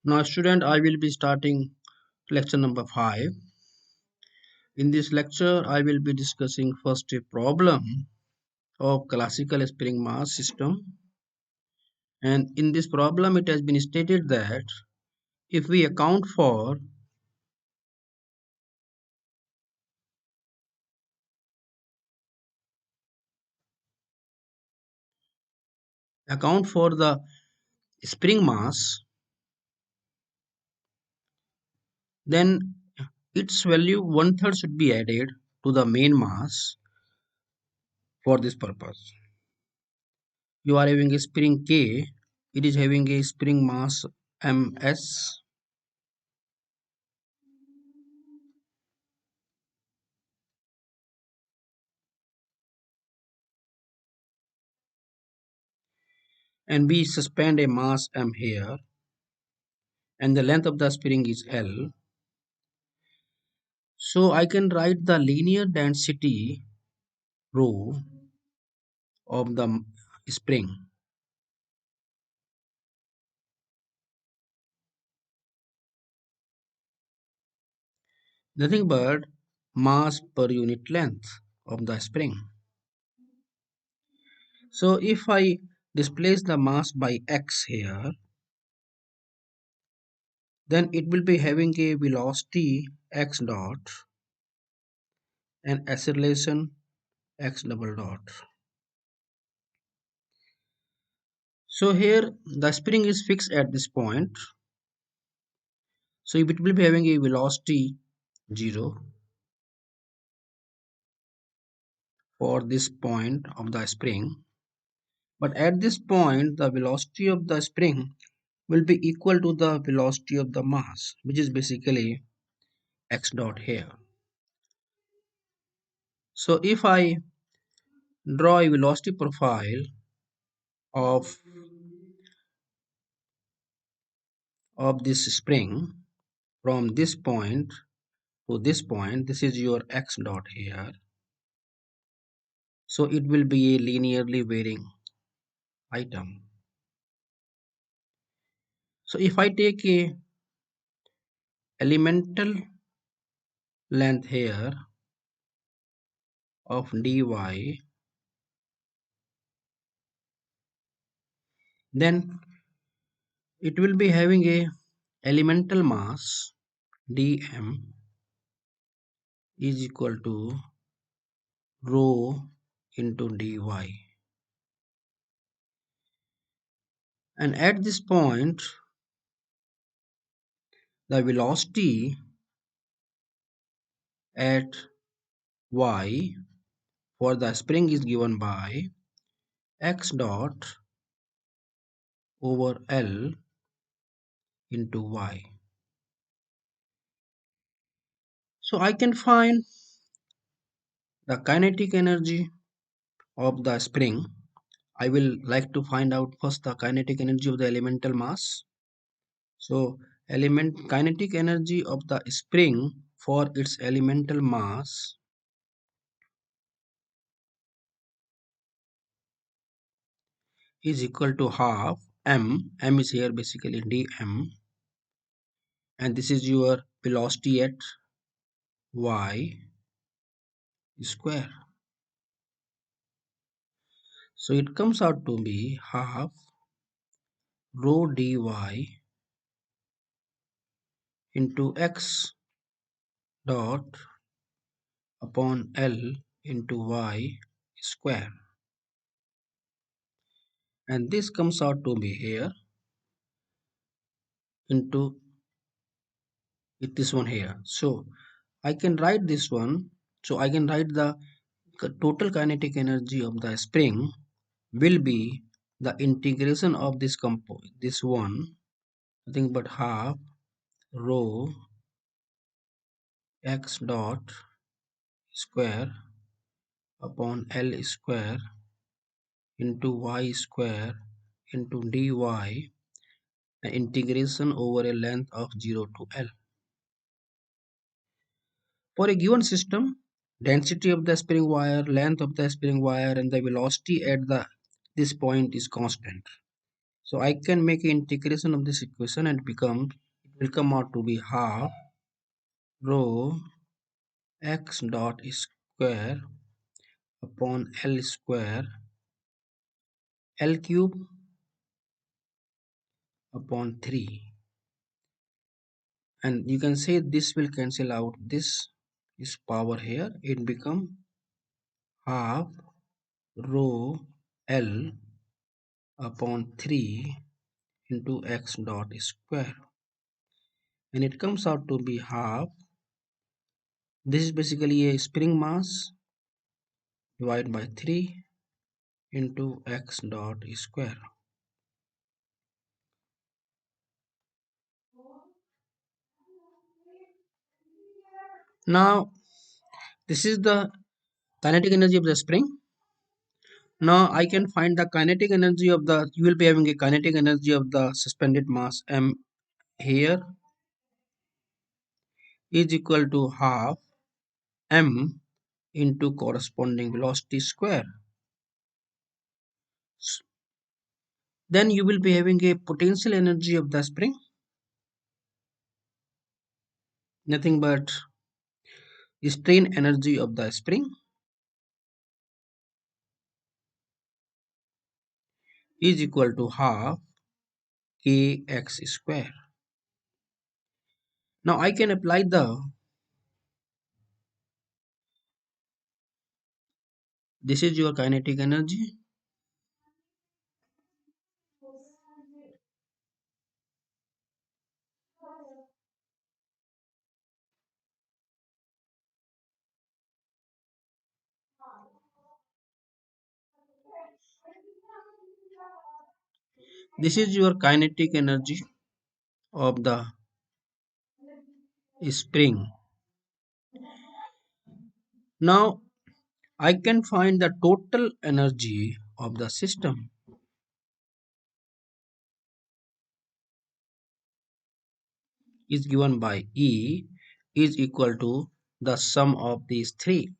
Now, student, I will be starting lecture number 5. In this lecture, I will be discussing first a problem of classical spring mass system. And in this problem, it has been stated that if we account for the spring mass, then its value one third should be added to the main mass for this purpose. You are having a spring K, it is having a spring mass ms, and we suspend a mass m here, and the length of the spring is L. So I can write the linear density rho of the spring, nothing but mass per unit length of the spring. So if I displace the mass by x here, then it will be having a velocity x dot and acceleration x double dot. So here the spring is fixed at this point. So it will be having a velocity 0 for this point of the spring. But at this point, the velocity of the spring will be equal to the velocity of the mass, which is basically x dot here. So if I draw a velocity profile of this spring from this point to this point, this is your x dot here. So it will be a linearly varying item. So if I take a elemental length here of dy, then it will be having a elemental mass dm is equal to rho into dy, and at this point the velocity at y for the spring is given by x dot over L into y. So I can find the kinetic energy of the spring. I will like to find out first the kinetic energy of the elemental mass. So kinetic energy of the spring for its elemental mass is equal to half m is here basically dm, and this is your velocity at y square. So it comes out to be half rho dy into x dot upon L into y square, and this comes out to be here into this one here. So I can write this one. So I can write the total kinetic energy of the spring will be the integration of this one, nothing but half rho x dot square upon L square into y square into dy, the integration over a length of 0 to L. For a given system, density of the spring wire, length of the spring wire, and the velocity at this point is constant. So I can make an integration of this equation and it will come out to be half rho x dot square upon L square L cube upon 3, and you can say this will cancel out this is power here, it become half rho L upon 3 into x dot square, and it comes out to be half. This is basically a spring mass divided by 3 into x dot square. Now this is the kinetic energy of the spring. Now I can find the kinetic energy of the, you will be having a kinetic energy of the suspended mass m here is equal to half m into corresponding velocity square. Then you will be having a potential energy of the spring, nothing but strain energy of the spring is equal to half kx square. Now I can apply this is your kinetic energy. This is your kinetic energy of the spring. Now I can find the total energy of the system is given by E is equal to the sum of these three.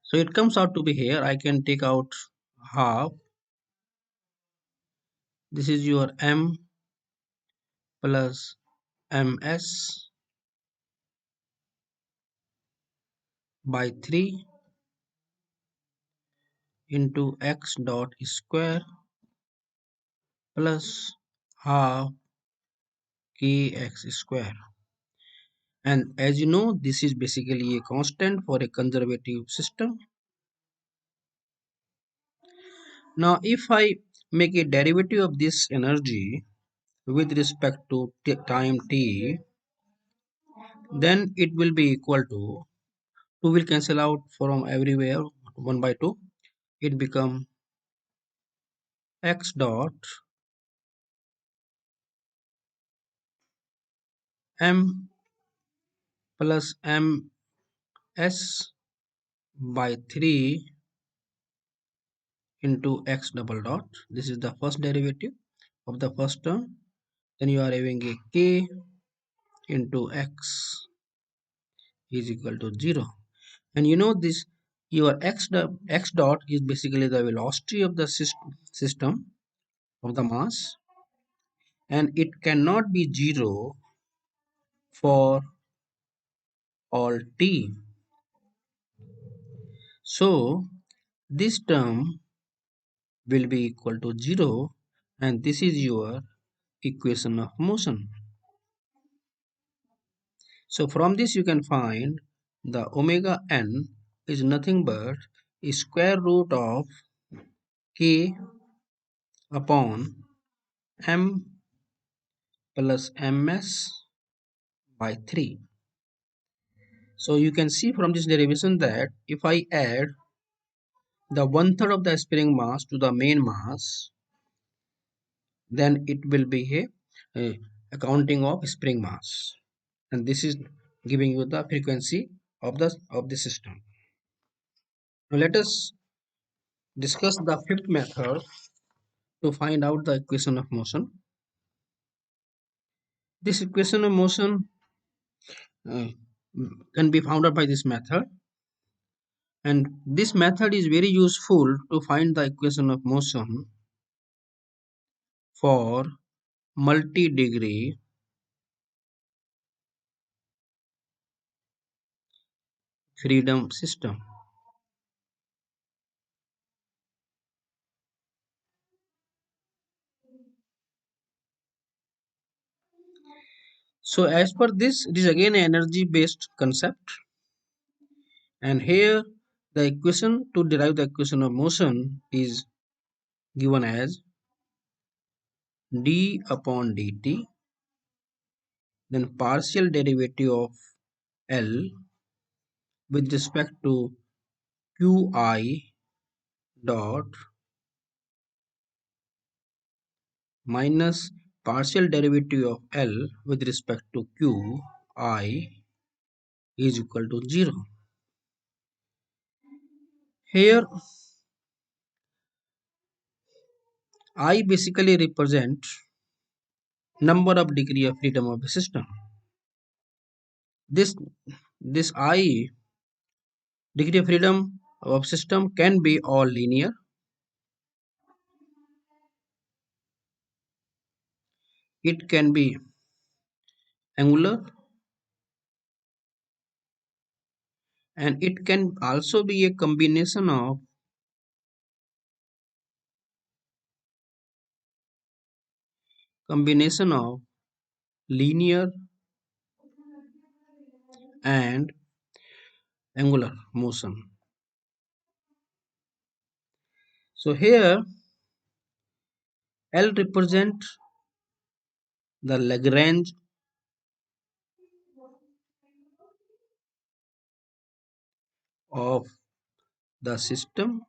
So it comes out to be here. I can take out half. This is your M plus ms by 3 into x dot square plus half kx square. And as you know, this is basically a constant for a conservative system. Now if I make a derivative of this energy with respect to time t, then it will be equal to 2 will cancel out from everywhere 1 by 2. It become x dot m plus ms by 3 into x double dot. This is the first derivative of the first term. Then you are having a k into x is equal to 0. And you know this, your x dot is basically the velocity of the system of the mass, and it cannot be 0 for all t. So this term will be equal to 0, and this is your equation of motion. So from this you can find the omega n is nothing but square root of k upon m plus ms by 3. So you can see from this derivation that if I add the one third of the spring mass to the main mass, then it will be a accounting of spring mass, and this is giving you the frequency of the system. Now let us discuss the fifth method to find out the equation of motion. This equation of motion uh, can be found out by this method. And this method is very useful to find the equation of motion for multi-degree freedom system. So as per this, it is again an energy based concept, and here the equation to derive the equation of motion is given as d upon dt, then partial derivative of L with respect to qi dot minus partial derivative of L with respect to qi is equal to 0. Here I basically represent number of degree of freedom of the system. This I degree of freedom of system can be all linear, it can be angular, and it can also be a combination of linear and angular motion. So here L represent the Lagrange of the system,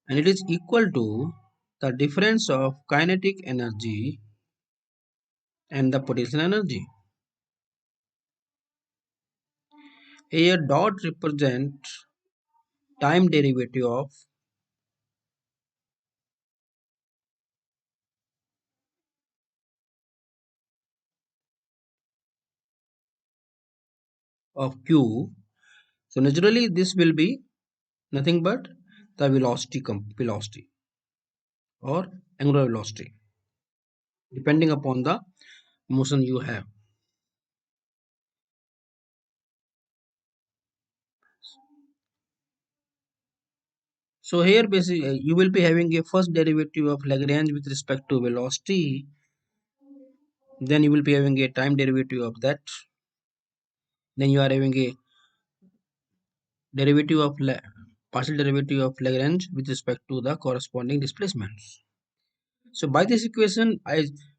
and it is equal to the difference of kinetic energy and the potential energy. Here dot represent time derivative of q. So naturally this will be nothing but the velocity or angular velocity depending upon the motion you have. So here basically you will be having a first derivative of Lagrange with respect to velocity, then you will be having a time derivative of that, then you are having a derivative of partial derivative of Lagrange with respect to the corresponding displacements. So by this equation,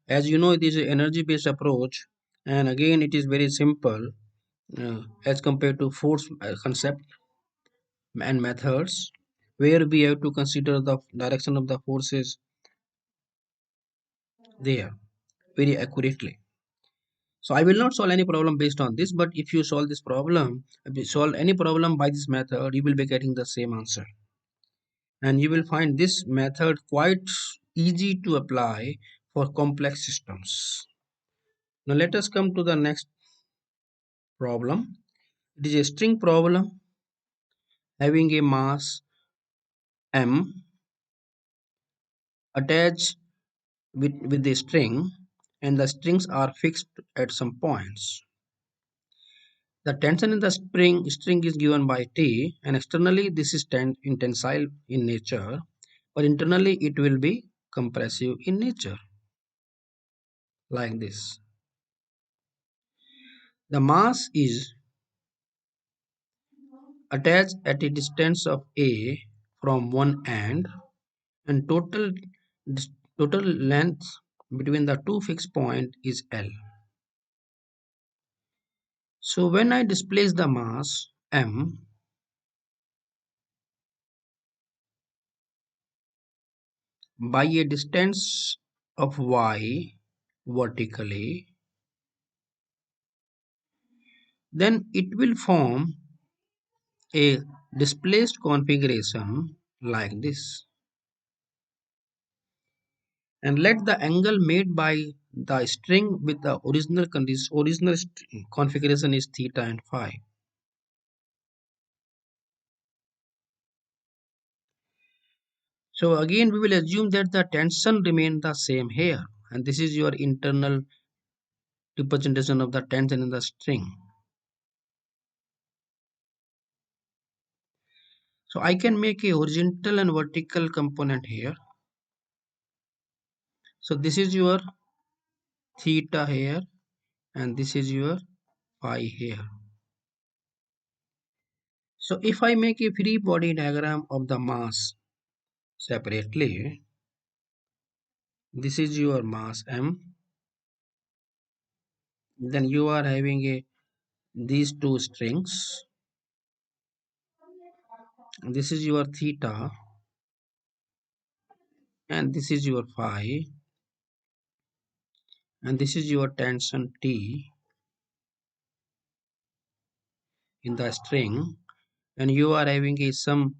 as you know, it is an energy based approach, and again it is very simple as compared to force concept and methods, where we have to consider the direction of the forces there very accurately. So I will not solve any problem based on this, but if you solve this problem, if you solve any problem by this method, you will be getting the same answer. And you will find this method quite easy to apply for complex systems. Now let us come to the next problem. It is a string problem having a mass m attached with the string, and the strings are fixed at some points. The tension in the string is given by T, and externally this is tensile in nature, but internally it will be compressive in nature, like this. The mass is attached at a distance of A from one end, and total length between the two fixed point is L. So when I displace the mass m by a distance of y vertically, then it will form a displaced configuration like this. And let the angle made by the string with the original condition, configuration is theta and phi. So again, we will assume that the tension remain the same here, and this is your internal representation of the tension in the string. So I can make a horizontal and vertical component here. So this is your theta here, and this is your phi here. So if I make a free body diagram of the mass separately, this is your mass m, then you are having a these two strings, this is your theta and this is your phi, and this is your tension T in the string, and you are having a some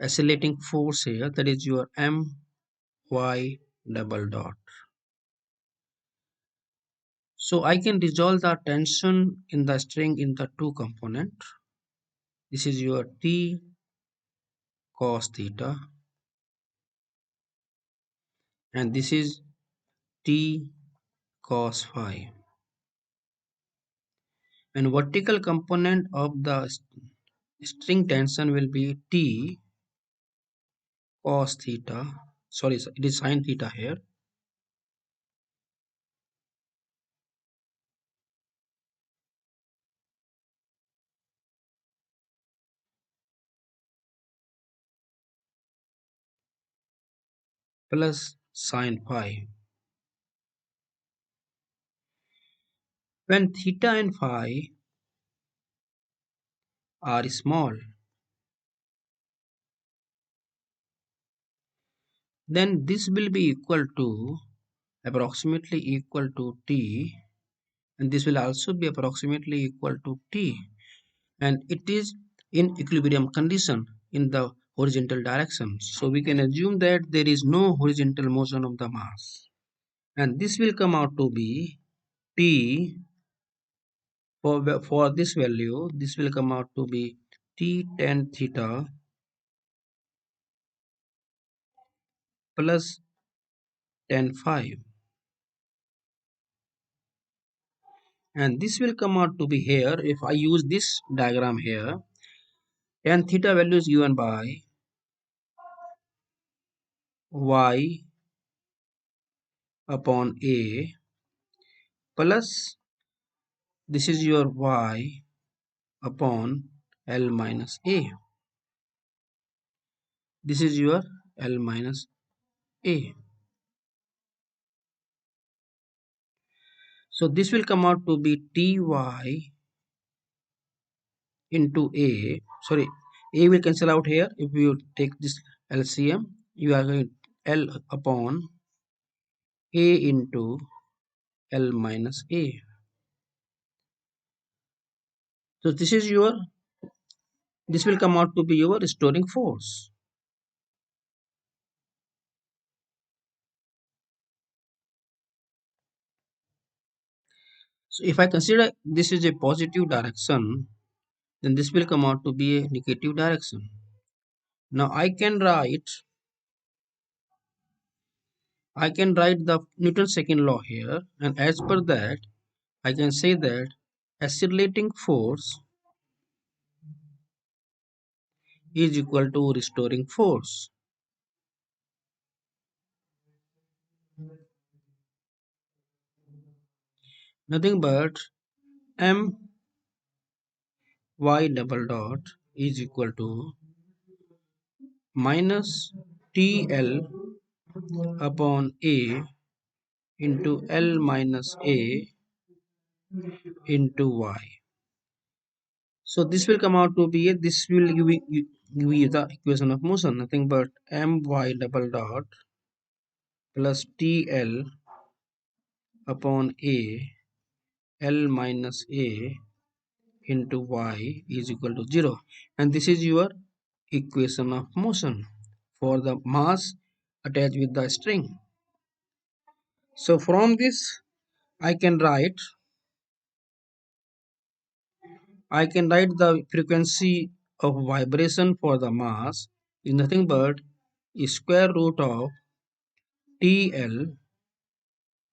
oscillating force here, that is your m y double dot. So I can resolve the tension in the string in the two component. This is your T cos theta and this is T cos phi, and vertical component of the string tension will be T cos theta, sorry, it is sin theta here, plus sin phi. When theta and phi are small, then this will be equal to approximately equal to T, and this will also be approximately equal to T, and it is in equilibrium condition in the horizontal direction. So we can assume that there is no horizontal motion of the mass, and this will come out to be T for this value, this will come out to be T tan theta plus tan phi, and this will come out to be here. If I use this diagram here, tan theta value is given by y upon a plus this is your y upon L minus a. This is your L minus a. So this will come out to be Ty into a. Sorry, a will cancel out here. If you take this LCM, you are going L upon a into L minus a. So this will come out to be your restoring force. So if I consider this is a positive direction, then this will come out to be a negative direction. Now I can write the Newton's second law here, and as per that I can say that accelerating force is equal to restoring force. Nothing but m y double dot is equal to minus TL upon A into L minus A into Y. So this will come out to be this will give you the equation of motion, nothing but my double dot plus TL upon A L minus A into Y is equal to 0, and this is your equation of motion for the mass attached with the string. So from this I can write the frequency of vibration for the mass is nothing but square root of TL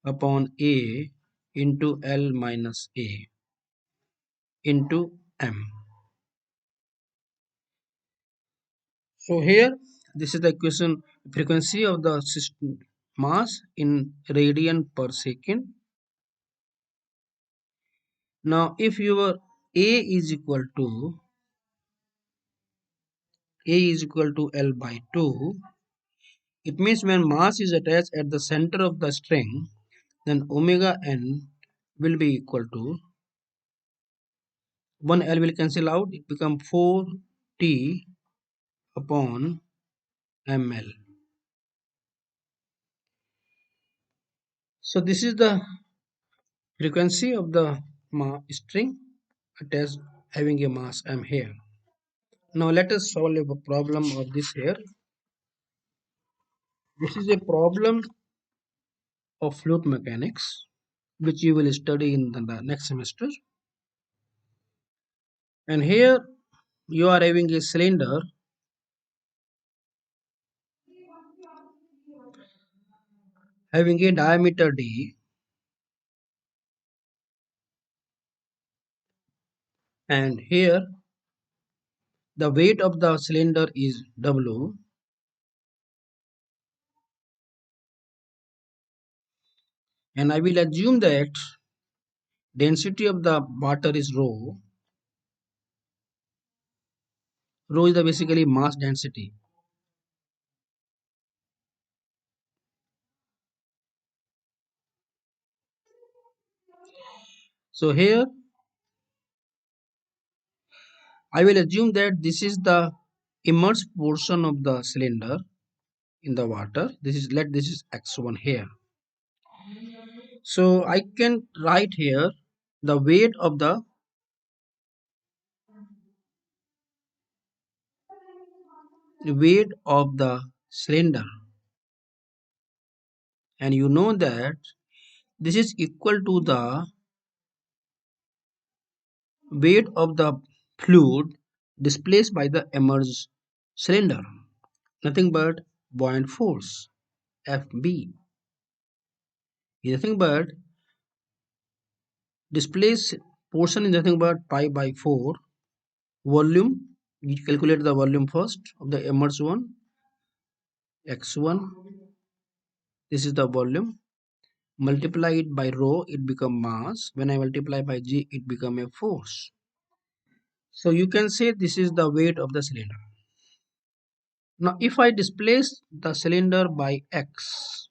upon A into L minus A into M. So here this is the equation frequency of the system mass in radian per second. Now if your A is equal to L by 2, it means when mass is attached at the center of the string, then omega n will be equal to 1 L will cancel out, it become 4T upon ml. So this is the frequency of the string attached having a mass m here. Now let us solve a problem of this here. This is a problem of fluid mechanics which you will study in the next semester. And here you are having a cylinder having a diameter d, and here the weight of the cylinder is W, and I will assume that density of the water is rho. Rho is the basically mass density. So here I will assume that this is the immersed portion of the cylinder in the water. This is x1 here. So I can write here the weight of the cylinder, and you know that this is equal to the weight of the fluid displaced by the immersed cylinder, nothing but buoyant force Fb is nothing but displaced portion is nothing but pi by 4 volume. We calculate the volume first of the immersed one, x1. This is the volume. Multiply it by rho, it become mass. When I multiply by g, it become a force. So you can say this is the weight of the cylinder. Now if I displace the cylinder by x,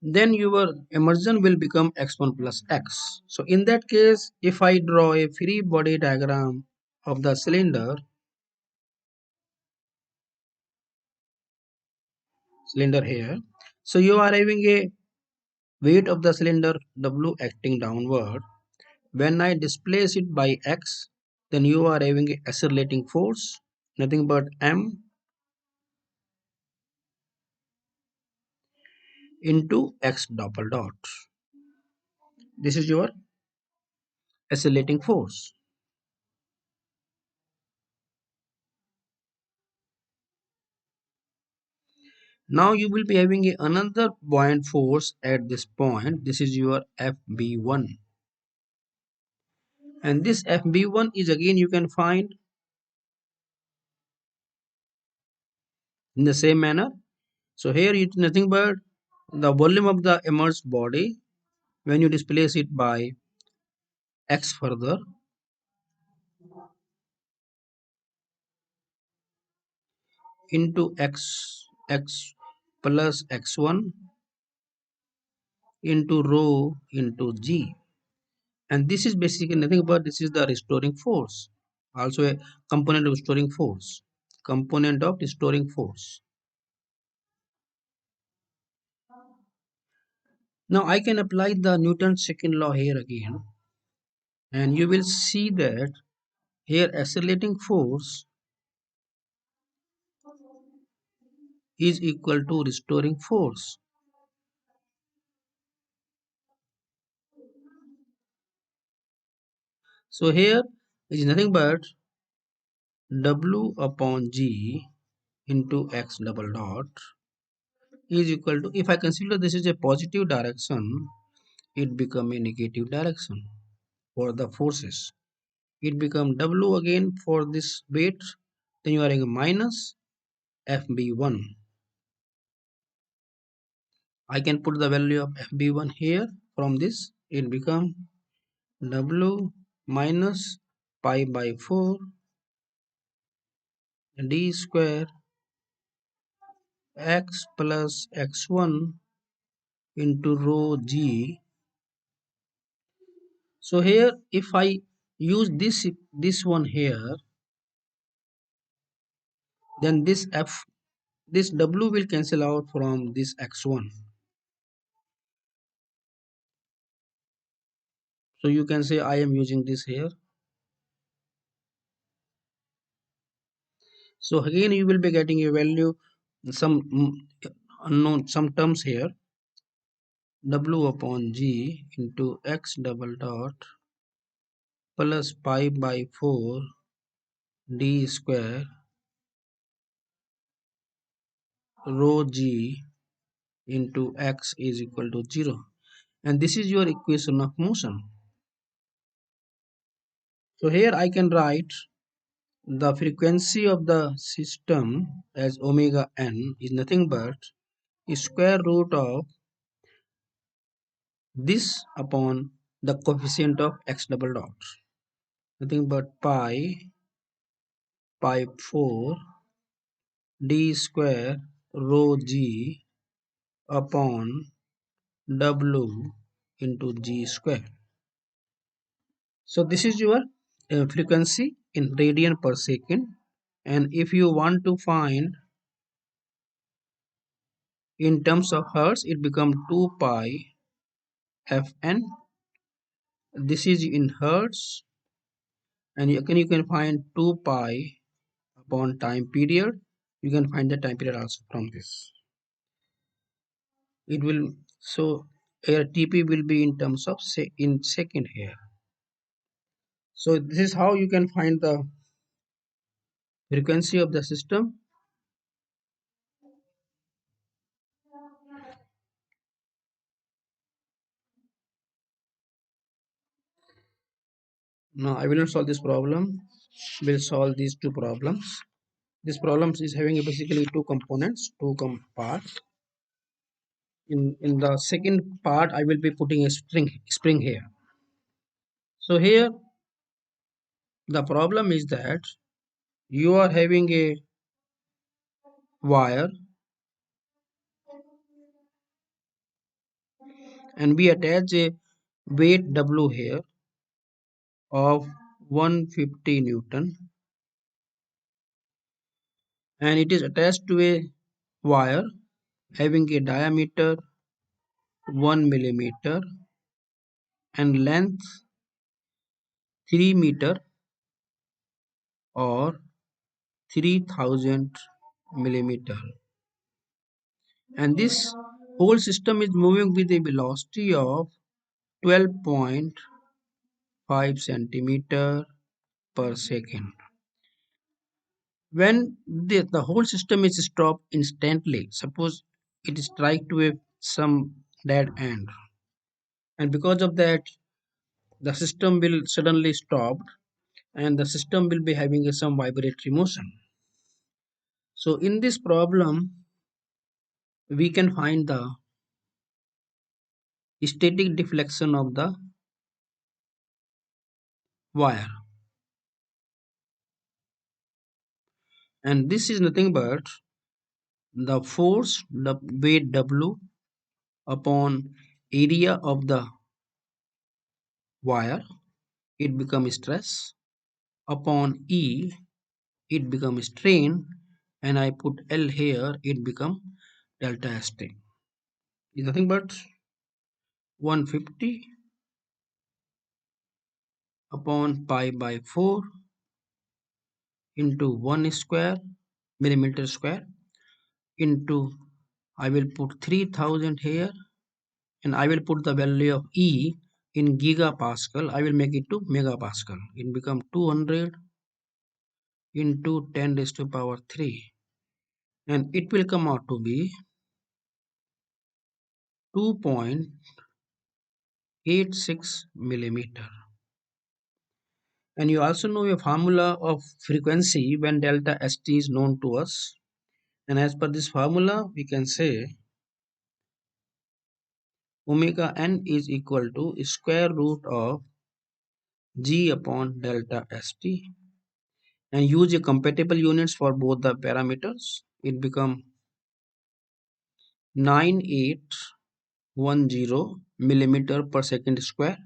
then your immersion will become x1 plus x. So in that case, if I draw a free body diagram of the cylinder here, so you are having a weight of the cylinder W acting downward. When I displace it by x, then you are having a accelerating force, nothing but m into x double dot. This is your accelerating force. Now you will be having another buoyant force at this point. This is your FB1. And this FB1 is again you can find in the same manner. So here it is nothing but the volume of the immersed body when you displace it by x further into x plus x1 into rho into g. And this is basically nothing but this is the restoring force, also a component of restoring force. Now I can apply the Newton's second law here again, and you will see that here accelerating force is equal to restoring force. So here is nothing but W upon G into X double dot is equal to, if I consider this is a positive direction, it become a negative direction for the forces. It become W again for this weight, then you are having a minus FB1. I can put the value of FB1 here. From this it become W minus pi by 4 d square x plus x1 into rho g. So here if I use this one here, then this w will cancel out from this x1. So you can say I am using this here. So again you will be getting a value, some unknown, some terms here, w upon g into x double dot plus pi by 4 d square rho g into x is equal to 0, and this is your equation of motion. So here I can write the frequency of the system as omega n is nothing but square root of this upon the coefficient of x double dot, nothing but pi 4 d square rho g upon w into g square. So this is your frequency in radian per second, and if you want to find in terms of hertz, it becomes 2 pi fn. This is in hertz, and you can find 2 pi upon time period. You can find the time period also from this. It will, so here TP will be in terms of say in second here. So this is how you can find the frequency of the system. Now I will not solve this problem. We'll solve these two problems. This problem is having basically two components, parts. In the second part, I will be putting a spring here. So here the problem is that you are having a wire, and we attach a weight W here of 150 Newton, and it is attached to a wire having a diameter 1 millimeter and length 3 meter or 3000 millimeter, and this whole system is moving with a velocity of 12.5 centimeter per second. When the whole system is stopped instantly, suppose it strike to a some dead end, and because of that the system will suddenly stop, and the system will be having some vibratory motion. So in this problem we can find the static deflection of the wire, and this is nothing but the force, the weight W upon area of the wire, it becomes stress, upon E it becomes strain, and I put L here, it become delta ST. Is nothing but 150 upon pi by 4 into 1 square millimeter square into, I will put 3000 here, and I will put the value of E in gigapascal. I will make it to megapascal. It become 200 into 10 raised to power 3, and it will come out to be 2.86 millimeter. And you also know a formula of frequency when delta st is known to us. And as per this formula, we can say omega n is equal to square root of g upon delta st, and use a compatible units for both the parameters. It become 9810 millimeter per second square,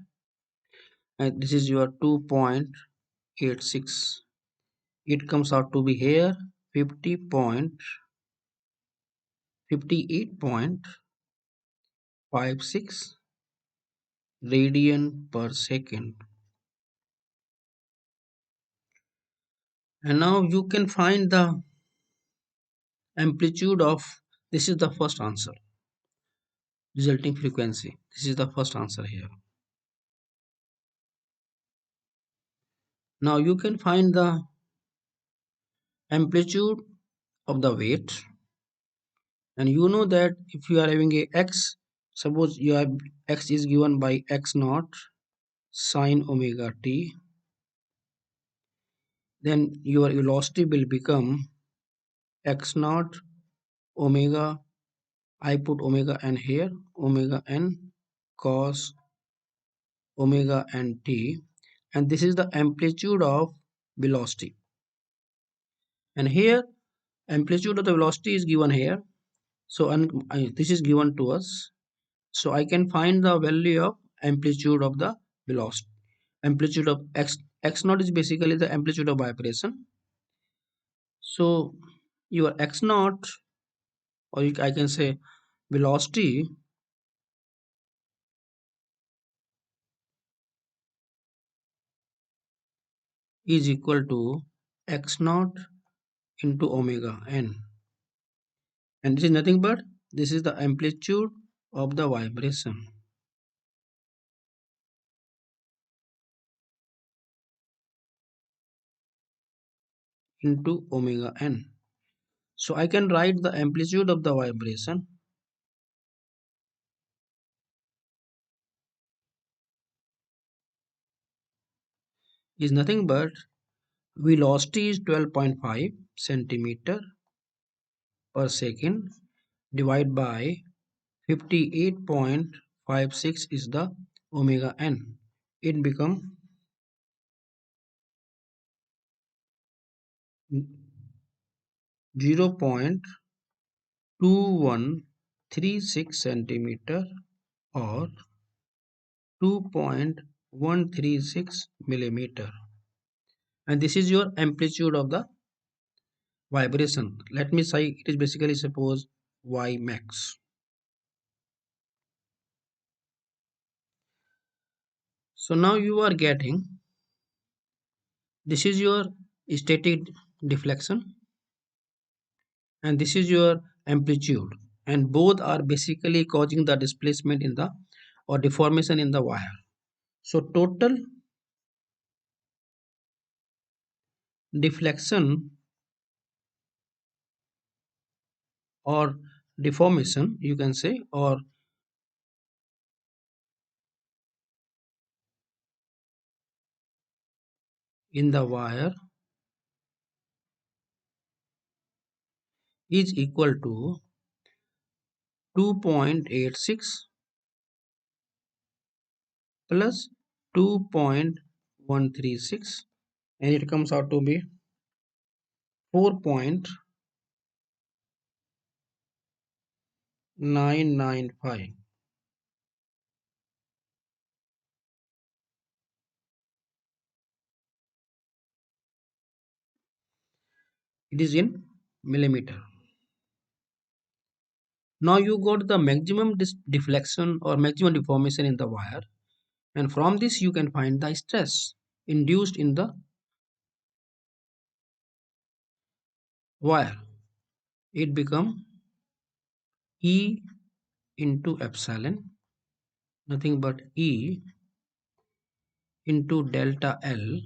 and this is your 2.86. It comes out to be here 58.56 radian per second. And now you can find the amplitude of, this is the first answer, resulting frequency. This is the first answer here. Now you can find the amplitude of the weight, and you know that if you are having a x, suppose you have x is given by x naught sine omega t, then your velocity will become x naught omega, I put omega n here, omega n cos omega n t, and this is the amplitude of velocity. And here amplitude of the velocity is given here, so this is given to us, so I can find the value of amplitude of the velocity. Amplitude of x naught is basically the amplitude of vibration. So your x naught, or I can say velocity, is equal to x naught into omega n, and this is nothing but this is the amplitude of the vibration into omega n. So I can write the amplitude of the vibration is nothing but velocity is 12.5 centimeter per second divided by 58.56 is the omega n. It become 0.2136 centimeter or 2.136 millimeter, and this is your amplitude of the vibration. Let me say it is basically suppose y max. So now you are getting, this is your static deflection and this is your amplitude, and both are basically causing the displacement in the or deformation in the wire. So total deflection or deformation, you can say, or in the wire is equal to 2.86 plus 2.136, and it comes out to be 4.995. It is in millimeter. Now you got the maximum deflection or maximum deformation in the wire, and from this you can find the stress induced in the wire. It become E into epsilon, nothing but E into delta L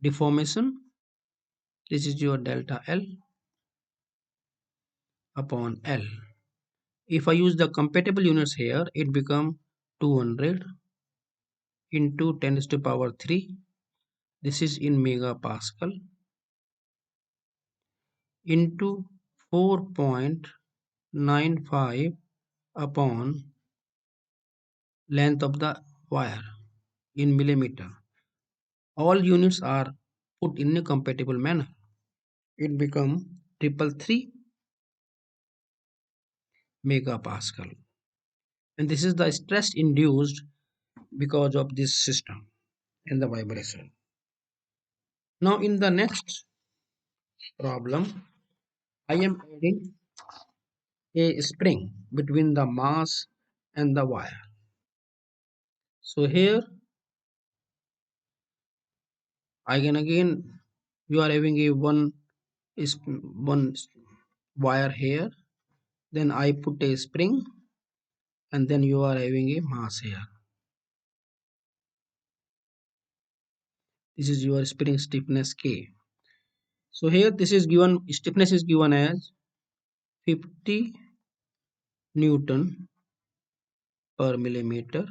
deformation. This is your delta L upon L. If I use the compatible units here, it become 200 into 10 to the power 3. This is in megapascal into 4.95 upon length of the wire in millimeter. All units are put in a compatible manner. It become 333 megapascal. And this is the stress induced because of this system in the vibration. Now in the next problem, I am adding a spring between the mass and the wire. So here again you are having a one wire here, then I put a spring, and then you are having a mass here. This is your spring stiffness K. So here this is given, stiffness is given as 50 Newton per millimeter,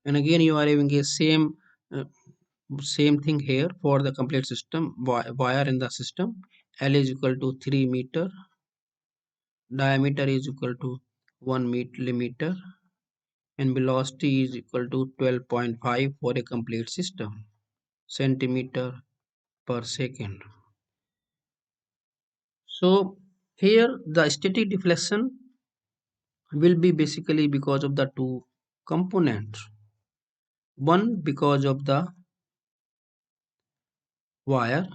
and again you are having a same thing here for the complete system. Wire in the system, L is equal to 3 meter, diameter is equal to 1 millimeter, and velocity is equal to 12.5 for a complete system, centimeter per second. So here the static deflection will be basically because of the two components. One because of the wire,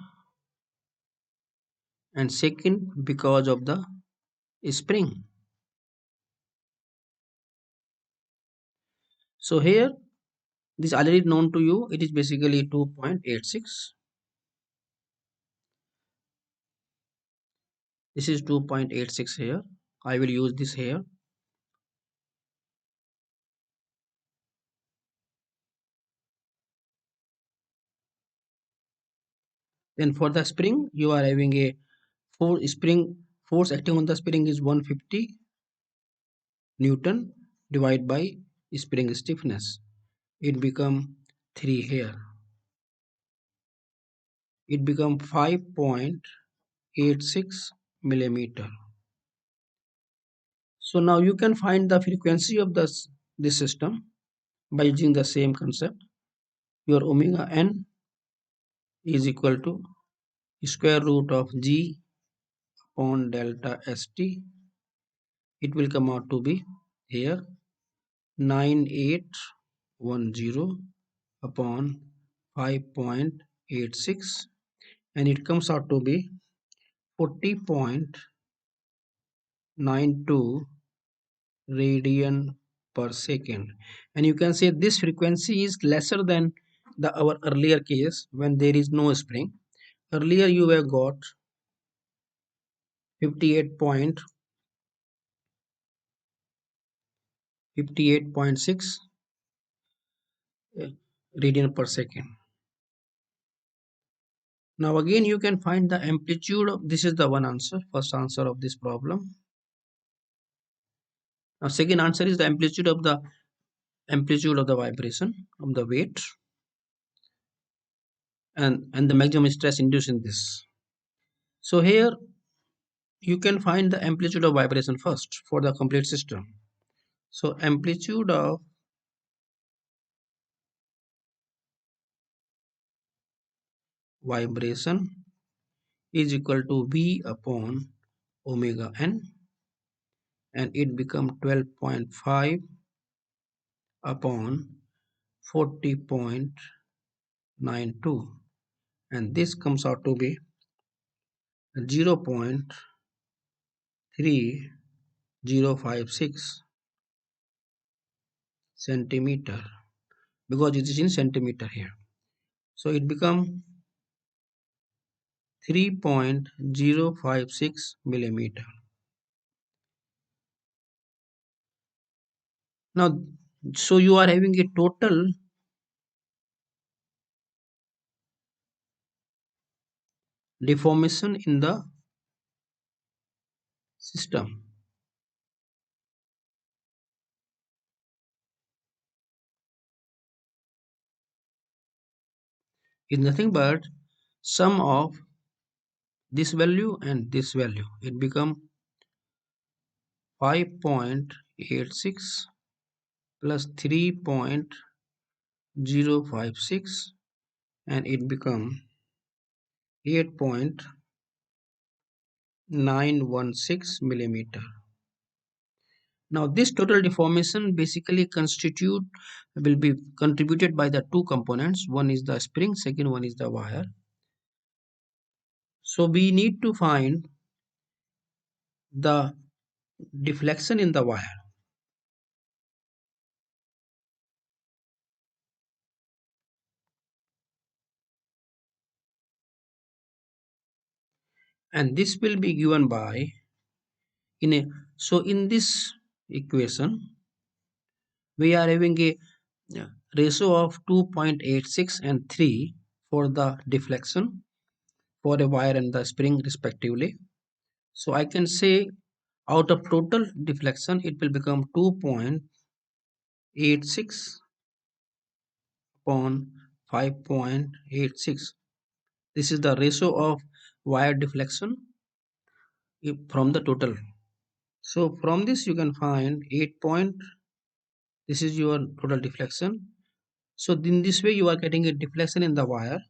and second because of the spring. So here this already known to you, it is basically 2.86. This is 2.86 here. I will use this here. Then for the spring, you are having a force acting on the spring is 150 Newton divided by spring stiffness. It become 3 here. It become 5.86 millimeter. So now you can find the frequency of this system by using the same concept. Your omega n is equal to square root of g upon delta st. It will come out to be here 9810 upon 5.86, and it comes out to be 40.92 radian per second. And you can say this frequency is lesser than our earlier case when there is no spring. Earlier you have got 58.6 radian per second. Now again you can find the amplitude of, this is the one answer, first answer of this problem. Now second answer is the amplitude of the vibration of the weight, and the maximum stress induced in this. So here you can find the amplitude of vibration first for the complete system. So amplitude of vibration is equal to V upon omega n, and it become 12.5 upon 40.92, and this comes out to be 0.3056 centimeter, because it is in centimeter here. So it become 3.056 millimeter. Now, so you are having a total deformation in the system is nothing but sum of this value and this value. It become 5.86 plus 3.056, and it become 8.916 millimeter. Now this total deformation basically constitute will be contributed by the two components. One is the spring, second one is the wire. So we need to find the deflection in the wire, and this will be given by in a so in this equation we are having a ratio of 2.86 and 3 for the deflection for a wire and the spring respectively. So I can say out of total deflection it will become 2.86 upon 5.86. This is the ratio of wire deflection from the total. So from this you can find 8 point, this is your total deflection. So in this way you are getting a deflection in the wire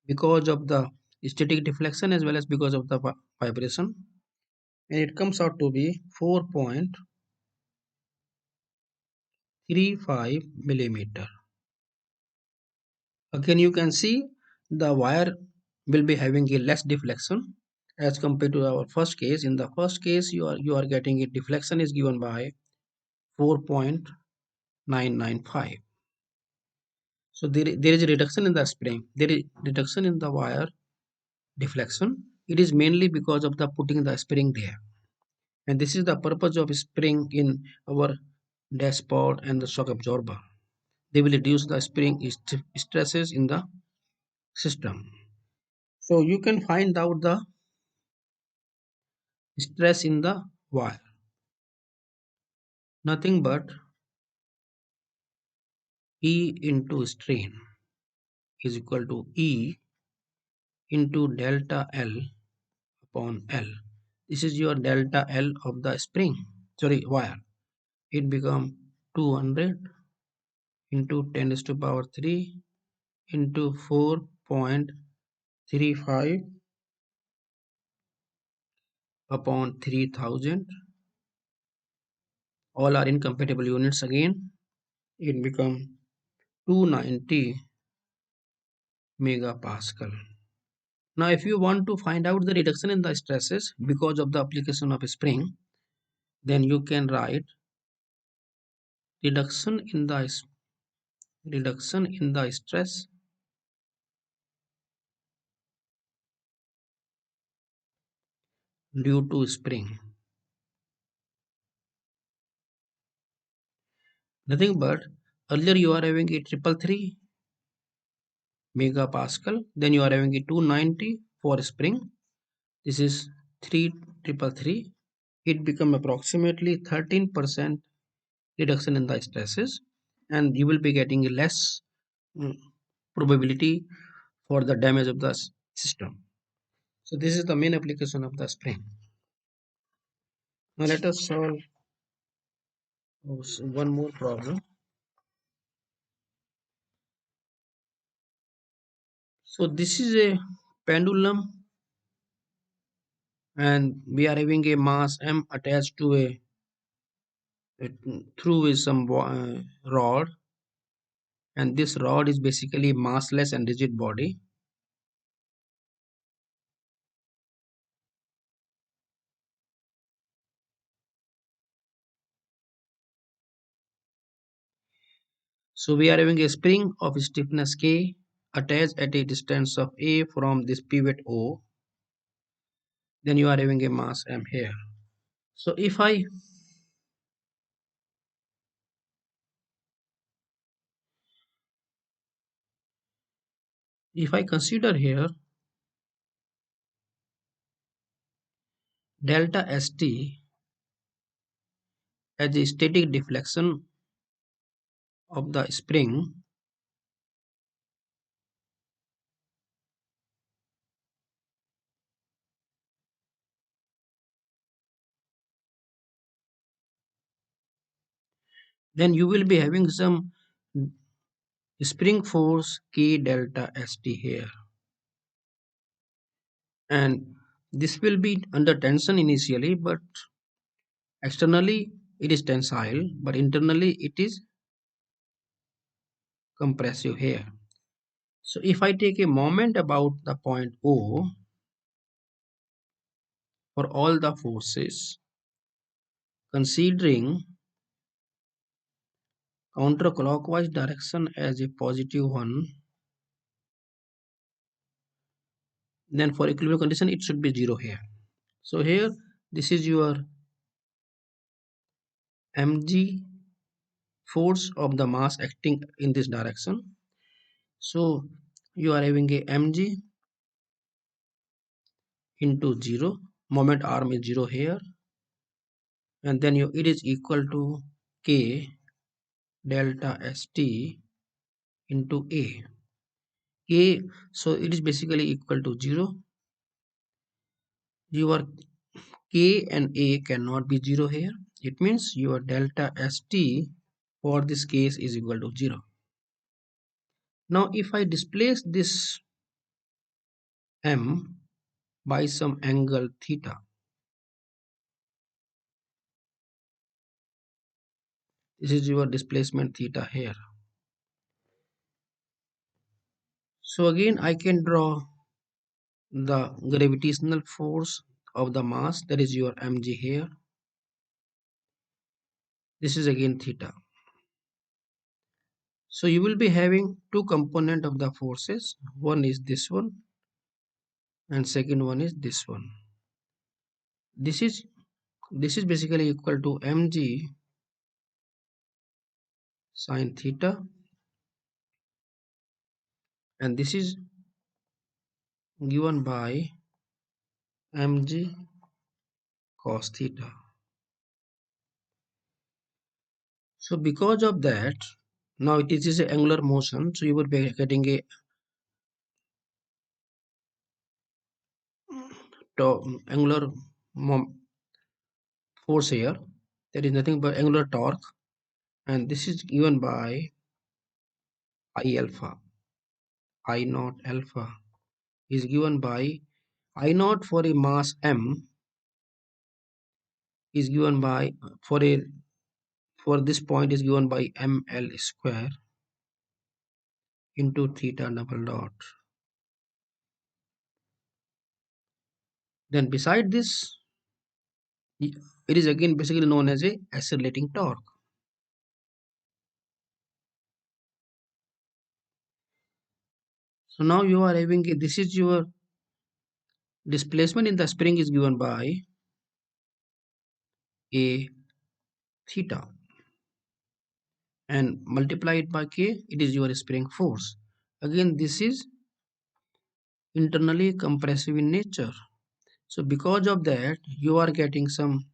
because of the static deflection as well as because of the vibration, and it comes out to be 4.35 millimeter. Again you can see the wire will be having a less deflection as compared to our first case. In the first case you are getting a deflection is given by 4.995. So there is a reduction in the spring, there is reduction in the wire deflection. It is mainly because of the putting the spring there, and this is the purpose of spring in our dashboard and the shock absorber. They will reduce the spring stresses in the system. So you can find out the stress in the wire, nothing but E into strain is equal to E into delta L upon L. This is your delta L of the spring, sorry, wire. It become 200 into 10 to the power 3 into 4.35 upon 3000. All are incompatible units again. It become 290 megapascal. Now if you want to find out the reduction in the stresses because of the application of a spring, then you can write reduction in the stress due to spring, nothing but earlier you are having a 333 megapascal, then you are having a 290 for spring. This is 3333. It become approximately 13% reduction in the stresses, and you will be getting less mm, probability for the damage of the system. So this is the main application of the spring. Now let us solve one more problem. So this is a pendulum, and we are having a mass m attached to a through with some rod, and this rod is basically massless and rigid body. So we are having a spring of stiffness K attached at a distance of A from this pivot O. Then you are having a mass M here. So if I If I consider here delta st as a static deflection of the spring, then you will be having some spring force K delta st here, and this will be under tension initially, but externally it is tensile, but internally it is compressive here. So if I take a moment about the point O for all the forces, considering counterclockwise direction as a positive one, then for equilibrium condition it should be 0 here. So here this is your mg force of the mass acting in this direction. So you are having a mg into 0, moment arm is 0 here, and then it is equal to k delta st into a. K, so it is basically equal to 0. Your k and a cannot be 0 here. It means your delta st for this case is equal to 0. Now if I displace this m by some angle theta, this is your displacement theta here. So again I can draw the gravitational force of the mass, that is your mg here. This is again theta. So you will be having two component of the forces. One is this one and second one is this one. This is basically equal to mg sine theta, and this is given by mg cos theta. So because of that, now it is a angular motion, so you will be getting a angular force here. There is nothing but angular torque, and this is given by I alpha. I naught alpha is given by I naught for a mass m is given by for this point is given by ml square into theta double dot. Then beside this, it is again basically known as a accelerating torque. So now you are having this is your displacement in the spring is given by a theta, and multiply it by k, it is your spring force. Again this is internally compressive in nature. So because of that you are getting some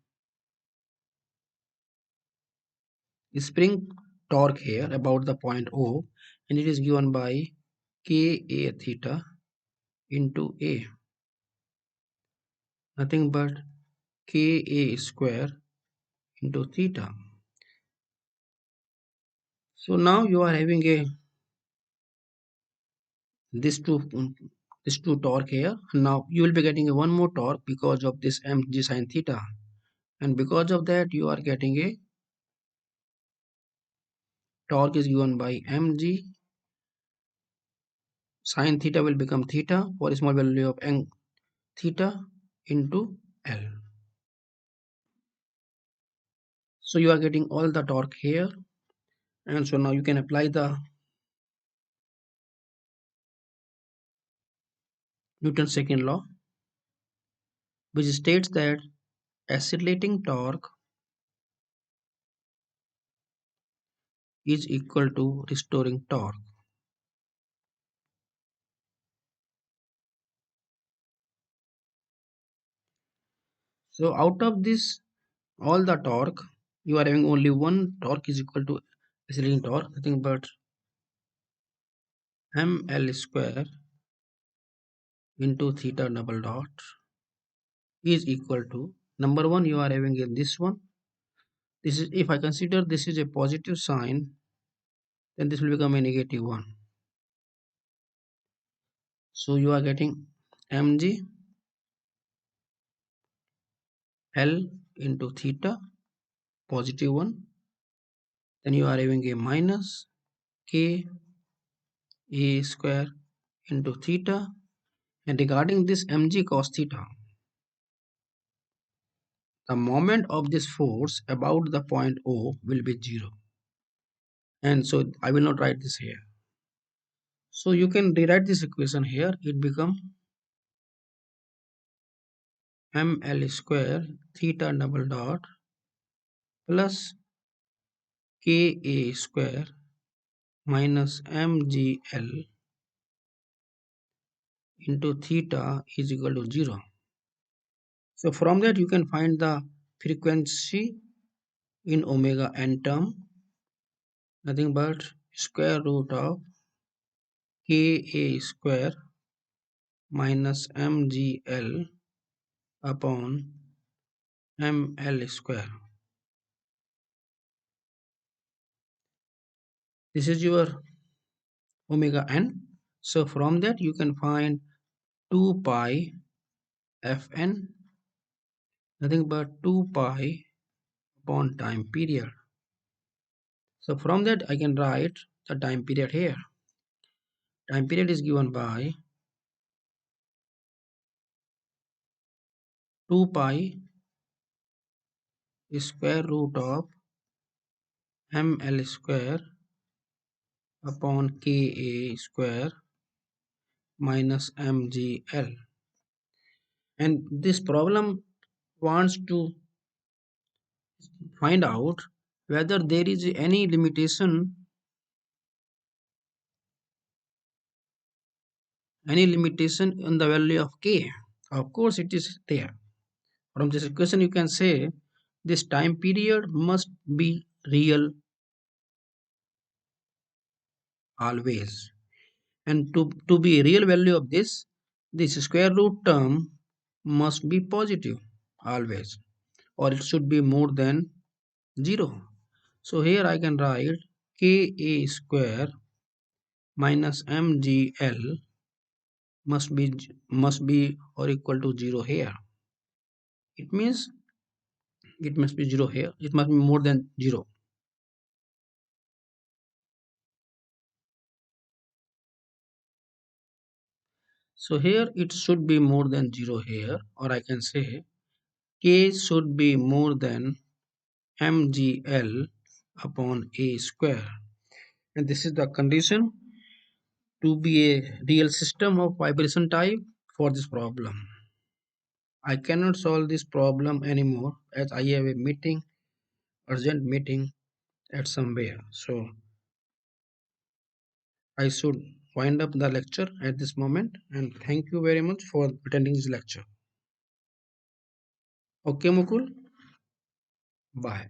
spring torque here about the point O, and it is given by Ka theta into A, nothing but Ka square into theta. So now you are having a this two torque here. Now you will be getting a one more torque because of this mg sine theta, and because of that you are getting a torque is given by mg sine theta will become theta for a small value of theta into L. So you are getting all the torque here, and so now you can apply the Newton's second law, which states that accelerating torque is equal to restoring torque. So out of this all the torque, you are having only one torque is equal to accelerating torque, nothing but ml square into theta double dot is equal to number one you are having in this one. This is, if I consider this is a positive sign, then this will become a negative one. So you are getting mg L into theta positive one, then you are having a minus k a square into theta, and regarding this mg cos theta, the moment of this force about the point O will be 0, and so I will not write this here. So you can rewrite this equation here. It become ml square theta double dot plus ka square minus mgl into theta is equal to 0. So from that you can find the frequency in omega n term, nothing but square root of ka square minus mgl upon ml square. This is your omega n. So from that you can find 2 pi fn, nothing but 2 pi upon time period. So from that I can write the time period here. Time period is given by 2 pi square root of ml square upon ka square minus mgl. And this problem wants to find out whether there is any limitation in the value of k. Of course it is there. From this equation you can say this time period must be real always, and to be a real value of this square root term must be positive always, or it should be more than 0. So here I can write ka square minus mgl must be or equal to 0 here. It means it must be 0 here, it must be more than 0. So here it should be more than 0 here, or I can say k should be more than mgl upon a square, and this is the condition to be a real system of vibration type for this problem. I cannot solve this problem anymore as I have a meeting, urgent meeting at somewhere. So I should wind up the lecture at this moment, and thank you very much for attending this lecture. Okay, Mukul? Bye.